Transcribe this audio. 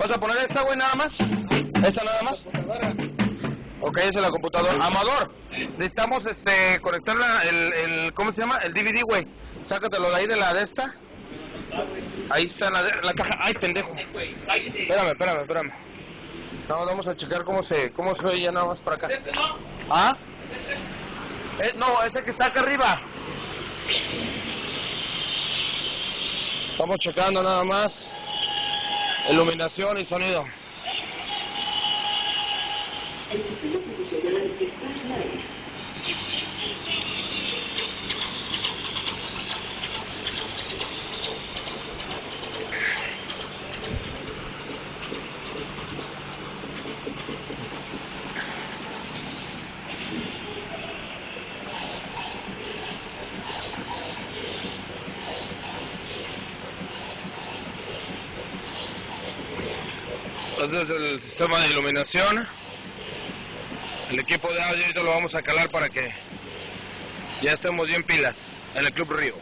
¿Vas a poner esta, güey, nada más? ¿Esta nada más? Ok, esa es la computadora. Amador, necesitamos conectar ¿cómo se llama? El DVD, güey. Sácatelo de ahí de esta. Ahí está la caja. Ay, pendejo. Espérame. No, vamos a checar cómo se oye ya nada más para acá. ¿Ah? No, ese que está acá arriba. Estamos checando nada más. Iluminación y sonido. El sistema profesional está al aire. Entonces el sistema de iluminación, el equipo de audio, ahorita lo vamos a calar para que ya estemos bien pilas en el Club Río.